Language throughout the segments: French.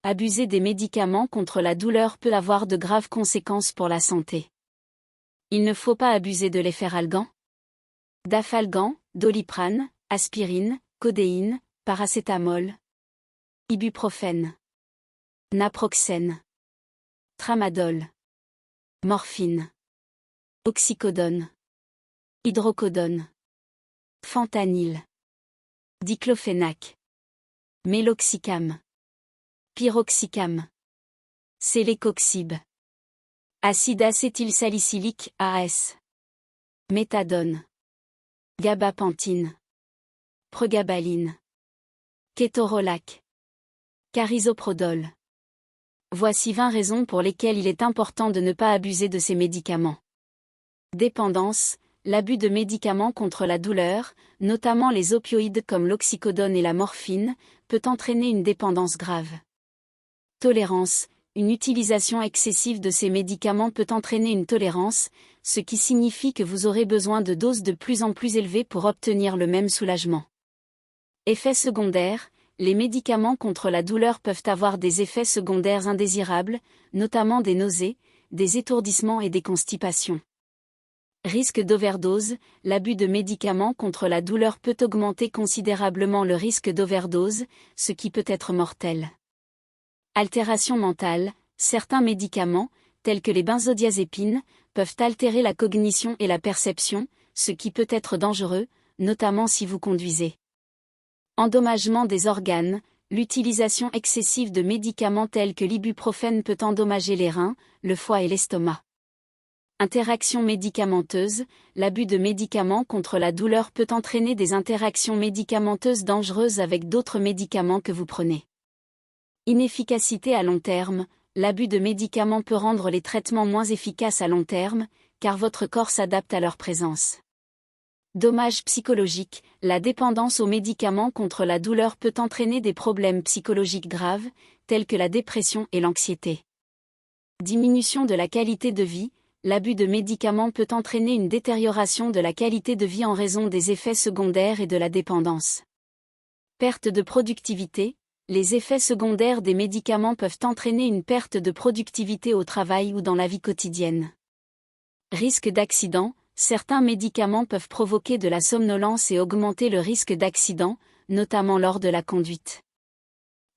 Abuser des médicaments contre la douleur peut avoir de graves conséquences pour la santé. Il ne faut pas abuser de l'efferalgan, dafalgan, doliprane, aspirine, codéine, paracétamol, ibuprofène, naproxène, tramadol, morphine, oxycodone, hydrocodone, fentanyl, diclofénac, méloxicam, pyroxicam, célécoxib, acide acétylsalicylique AS, méthadone, gabapentine, pregabaline, kétorolac, carisoprodol. Voici 20 raisons pour lesquelles il est important de ne pas abuser de ces médicaments. Dépendance. L'abus de médicaments contre la douleur, notamment les opioïdes comme l'oxycodone et la morphine, peut entraîner une dépendance grave. Tolérance. Une utilisation excessive de ces médicaments peut entraîner une tolérance, ce qui signifie que vous aurez besoin de doses de plus en plus élevées pour obtenir le même soulagement. Effets secondaires. Les médicaments contre la douleur peuvent avoir des effets secondaires indésirables, notamment des nausées, des étourdissements et des constipations. Risque d'overdose. L'abus de médicaments contre la douleur peut augmenter considérablement le risque d'overdose, ce qui peut être mortel. Altération mentale. Certains médicaments, tels que les benzodiazépines, peuvent altérer la cognition et la perception, ce qui peut être dangereux, notamment si vous conduisez. Endommagement des organes. L'utilisation excessive de médicaments tels que l'ibuprofène peut endommager les reins, le foie et l'estomac. Interactions médicamenteuses. L'abus de médicaments contre la douleur peut entraîner des interactions médicamenteuses dangereuses avec d'autres médicaments que vous prenez. Inefficacité à long terme. L'abus de médicaments peut rendre les traitements moins efficaces à long terme, car votre corps s'adapte à leur présence. Dommages psychologiques. La dépendance aux médicaments contre la douleur peut entraîner des problèmes psychologiques graves, tels que la dépression et l'anxiété. Diminution de la qualité de vie. L'abus de médicaments peut entraîner une détérioration de la qualité de vie en raison des effets secondaires et de la dépendance. Perte de productivité. Les effets secondaires des médicaments peuvent entraîner une perte de productivité au travail ou dans la vie quotidienne. Risque d'accident. Certains médicaments peuvent provoquer de la somnolence et augmenter le risque d'accident, notamment lors de la conduite.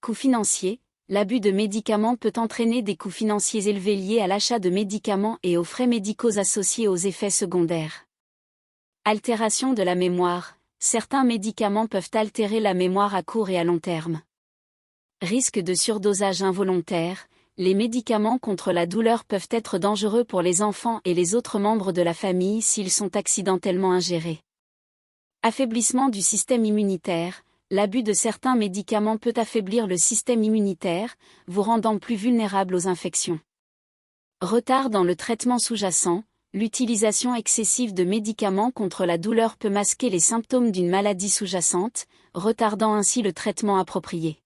Coûts financiers. L'abus de médicaments peut entraîner des coûts financiers élevés liés à l'achat de médicaments et aux frais médicaux associés aux effets secondaires. Altération de la mémoire. Certains médicaments peuvent altérer la mémoire à court et à long terme. Risque de surdosage involontaire. Les médicaments contre la douleur peuvent être dangereux pour les enfants et les autres membres de la famille s'ils sont accidentellement ingérés. Affaiblissement du système immunitaire. L'abus de certains médicaments peut affaiblir le système immunitaire, vous rendant plus vulnérable aux infections. Retard dans le traitement sous-jacent. L'utilisation excessive de médicaments contre la douleur peut masquer les symptômes d'une maladie sous-jacente, retardant ainsi le traitement approprié.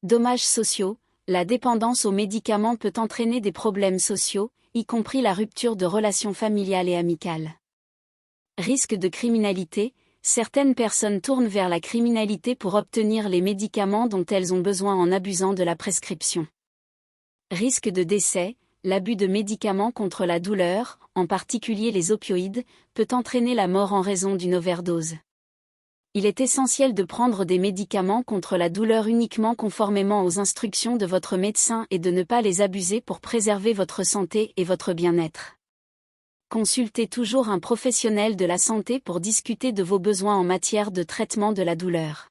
Dommages sociaux. La dépendance aux médicaments peut entraîner des problèmes sociaux, y compris la rupture de relations familiales et amicales. Risque de criminalité. Certaines personnes tournent vers la criminalité pour obtenir les médicaments dont elles ont besoin en abusant de la prescription. Risque de décès. L'abus de médicaments contre la douleur, en particulier les opioïdes, peut entraîner la mort en raison d'une overdose. Il est essentiel de prendre des médicaments contre la douleur uniquement conformément aux instructions de votre médecin et de ne pas les abuser pour préserver votre santé et votre bien-être. Consultez toujours un professionnel de la santé pour discuter de vos besoins en matière de traitement de la douleur.